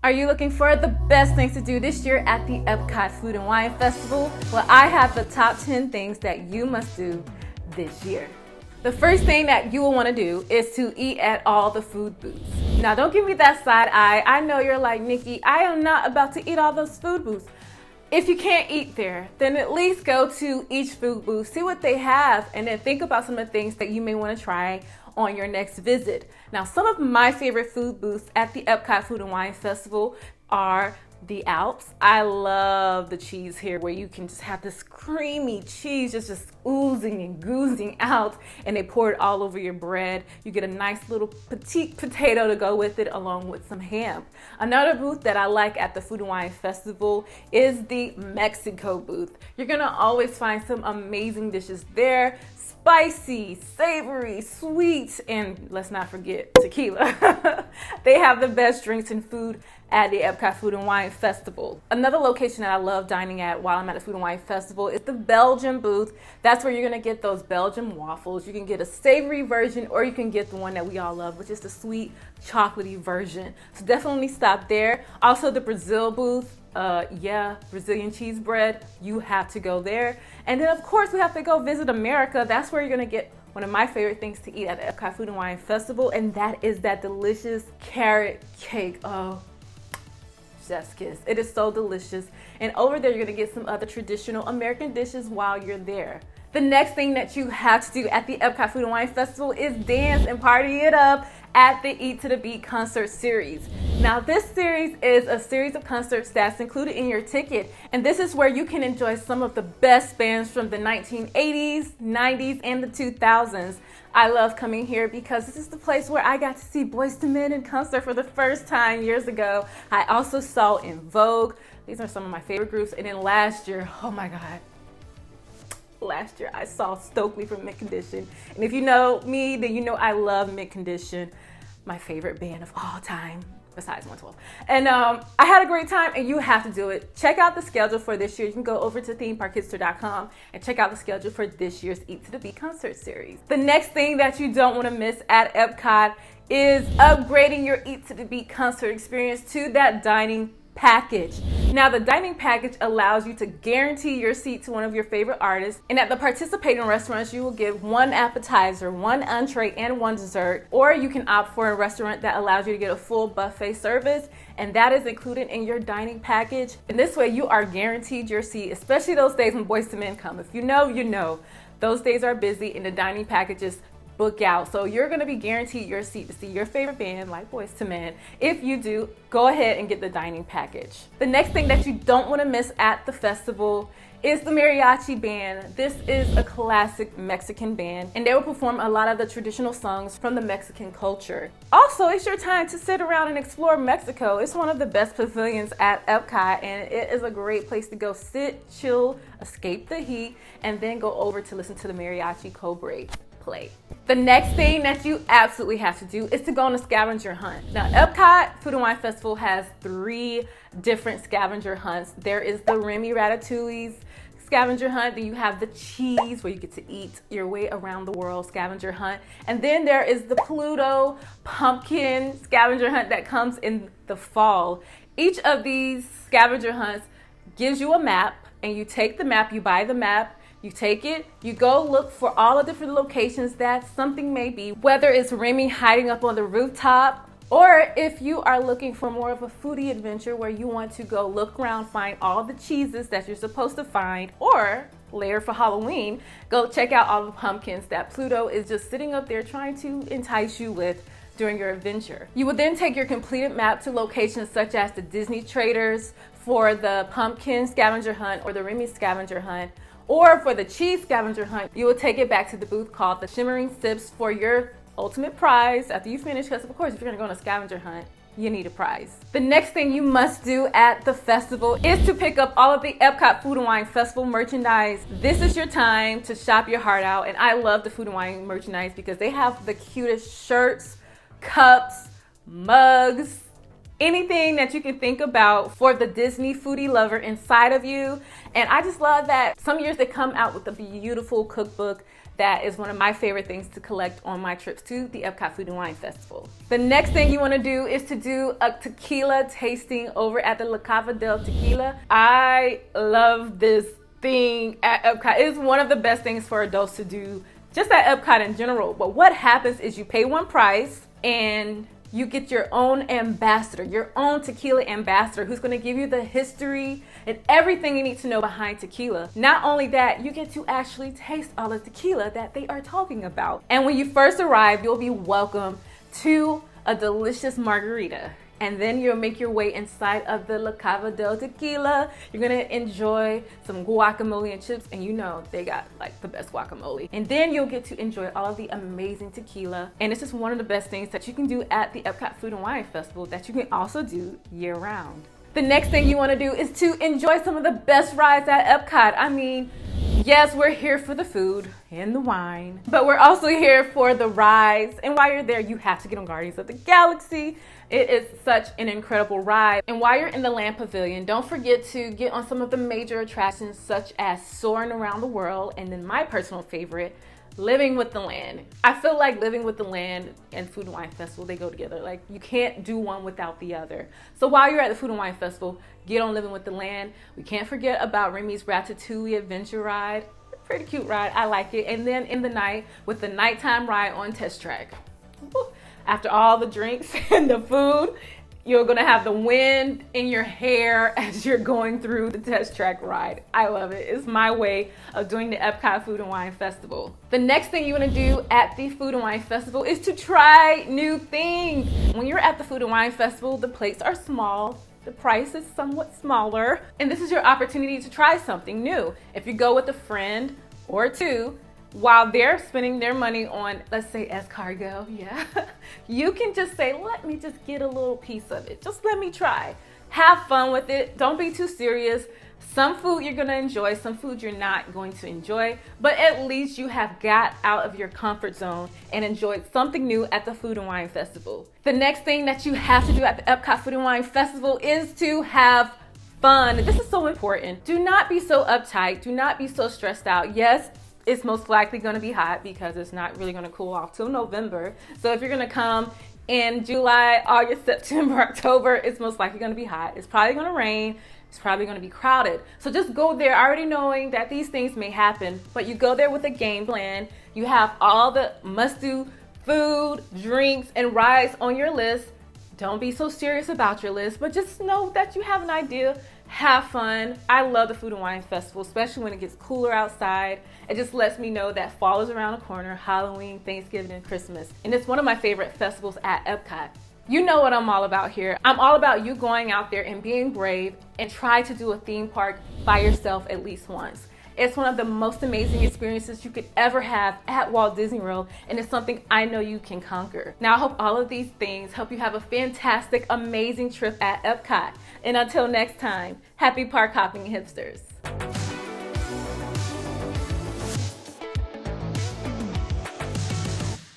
Are you looking for the best things to do this year at the Epcot Food and Wine Festival? Well, I have the top 10 things that you must do this year. The first thing that you will want to do is to eat at all the food booths. Now, don't give me that side eye. I know you're like, Nikki, I am not about to eat all those food booths. If you can't eat there, then at least go to each food booth, see what they have, and then think about some of the things that you may want to try on your next visit. Now, some of my favorite food booths at the Epcot Food and Wine Festival are the Alps. I love the cheese here where you can just have this creamy cheese just oozing and goozing out, and they pour it all over your bread. You get a nice little petite potato to go with it along with some ham. Another booth that I like at the Food and Wine Festival is the Mexico booth. You're gonna always find some amazing dishes there. Spicy, savory, sweet, and let's not forget tequila. They have the best drinks and food at the Epcot Food and Wine Festival. Another location that I love dining at while I'm at the Food and Wine Festival is the Belgian booth. That's where you're gonna get those Belgian waffles. You can get a savory version, or you can get the one that we all love, which is the sweet chocolatey version. So definitely stop there. Also the Brazil booth. Brazilian cheese bread, you have to go there. And then of course we have to go visit America. That's where you're gonna get one of my favorite things to eat at the Epcot Food and Wine Festival, and that is that delicious carrot cake. Oh, chef's kiss. It is so delicious. And over there, you're gonna get some other traditional American dishes while you're there. The next thing that you have to do at the Epcot Food and Wine Festival is dance and party it up at the Eat to the Beat concert series. Now, this series is a series of concerts that's included in your ticket, and this is where you can enjoy some of the best bands from the 1980s, 90s, and the 2000s. I love coming here because this is the place where I got to see Boyz II Men in concert for the first time years ago. I also saw En Vogue. These are some of my favorite groups. And then last year, oh my God. Last year I saw Stokely from Mint Condition. And if you know me, then you know I love Mint Condition, my favorite band of all time, besides 112. And I had a great time, and you have to do it. Check out the schedule for this year. You can go over to themeparkhipster.com and check out the schedule for this year's Eat to the Beat concert series. The next thing that you don't want to miss at Epcot is upgrading your Eat to the Beat concert experience to that dining package. Now, the dining package allows you to guarantee your seat to one of your favorite artists, and at the participating restaurants you will get one appetizer, one entree, and one dessert, or you can opt for a restaurant that allows you to get a full buffet service, and that is included in your dining package. And this way you are guaranteed your seat, especially those days when Boyz II Men come. If you know, you know. Those days are busy and the dining packages book out. So you're gonna be guaranteed your seat to see your favorite band like Boyz II Men. If you do, go ahead and get the dining package. The next thing that you don't wanna miss at the festival is the mariachi band. This is a classic Mexican band, and they will perform a lot of the traditional songs from the Mexican culture. Also, it's your time to sit around and explore Mexico. It's one of the best pavilions at Epcot, and it is a great place to go sit, chill, escape the heat, and then go over to listen to the Mariachi Cobre play. The next thing that you absolutely have to do is to go on a scavenger hunt. Now, Epcot Food and Wine Festival has 3 different scavenger hunts. There is the Remy Ratatouille's scavenger hunt, then you have the cheese where you get to eat your way around the world scavenger hunt, and then there is the Pluto pumpkin scavenger hunt that comes in the fall. Each of these scavenger hunts gives you a map, and you take the map, you buy the map, you take it, you go look for all the different locations that something may be, whether it's Remy hiding up on the rooftop, or if you are looking for more of a foodie adventure where you want to go look around, find all the cheeses that you're supposed to find, or later for Halloween, go check out all the pumpkins that Pluto is just sitting up there trying to entice you with during your adventure. You will then take your completed map to locations such as the Disney Traders for the pumpkin scavenger hunt or the Remy scavenger hunt, or for the cheese scavenger hunt, you will take it back to the booth called the Shimmering Sips for your ultimate prize after you finish, because of course if you're gonna go on a scavenger hunt, you need a prize. The next thing you must do at the festival is to pick up all of the Epcot Food and Wine Festival merchandise. This is your time to shop your heart out, and I love the Food and Wine merchandise because they have the cutest shirts, cups, mugs, anything that you can think about for the Disney foodie lover inside of you. And I just love that some years they come out with a beautiful cookbook that is one of my favorite things to collect on my trips to the Epcot Food and Wine Festival. The next thing you want to do is to do a tequila tasting over at the La Cava del Tequila. I love this thing at Epcot. It is one of the best things for adults to do just at Epcot in general. But what happens is you pay one price and you get your own ambassador, your own tequila ambassador, who's going to give you the history and everything you need to know behind tequila. Not only that, you get to actually taste all the tequila that they are talking about. And when you first arrive, you'll be welcomed to a delicious margarita. And then you'll make your way inside of the La Cava del Tequila. You're gonna enjoy some guacamole and chips, and you know they got like the best guacamole. And then you'll get to enjoy all of the amazing tequila. And it's just one of the best things that you can do at the Epcot Food and Wine Festival that you can also do year round. The next thing you wanna do is to enjoy some of the best rides at Epcot. I mean, yes, we're here for the food and the wine, but we're also here for the rides. And while you're there, you have to get on Guardians of the Galaxy. It is such an incredible ride. And while you're in the Land Pavilion, don't forget to get on some of the major attractions such as Soaring Around the World, and then my personal favorite, Living with the Land. I feel like Living with the Land and Food and Wine Festival, they go together. Like, you can't do one without the other. So while you're at the Food and Wine Festival, get on Living with the Land. We can't forget about Remy's Ratatouille Adventure Ride. Pretty cute ride, I like it. And then in the night, with the nighttime ride on Test Track. Woo. After all the drinks and the food, you're gonna have the wind in your hair as you're going through the Test Track ride. I love it. It's my way of doing the Epcot Food and Wine Festival. The next thing you wanna do at the Food and Wine Festival is to try new things. When you're at the Food and Wine Festival, the plates are small, the price is somewhat smaller, and this is your opportunity to try something new. If you go with a friend or two, while they're spending their money on, let's say, escargot, yeah, you can just say, let me just get a little piece of it. Just let me try. Have fun with it. Don't be too serious. Some food you're gonna enjoy, some food you're not going to enjoy, but at least you have got out of your comfort zone and enjoyed something new at the Food and Wine Festival. The next thing that you have to do at the Epcot Food and Wine Festival is to have fun. This is so important. Do not be so uptight. Do not be so stressed out. Yes, it's most likely going to be hot because it's not really going to cool off till November. So if you're going to come in July, August, September, October, it's most likely going to be hot. It's probably going to rain. It's probably going to be crowded. So just go there already knowing that these things may happen, but you go there with a game plan. You have all the must-do food, drinks, and rides on your list. Don't be so serious about your list, but just know that you have an idea. Have fun. I love the Food and Wine Festival, especially when it gets cooler outside. It just lets me know that fall is around the corner, Halloween, Thanksgiving, and Christmas. And it's one of my favorite festivals at Epcot. You know what I'm all about here. I'm all about you going out there and being brave and try to do a theme park by yourself at least once. It's one of the most amazing experiences you could ever have at Walt Disney World, and it's something I know you can conquer. Now, I hope all of these things help you have a fantastic, amazing trip at Epcot. And until next time, happy park hopping hipsters.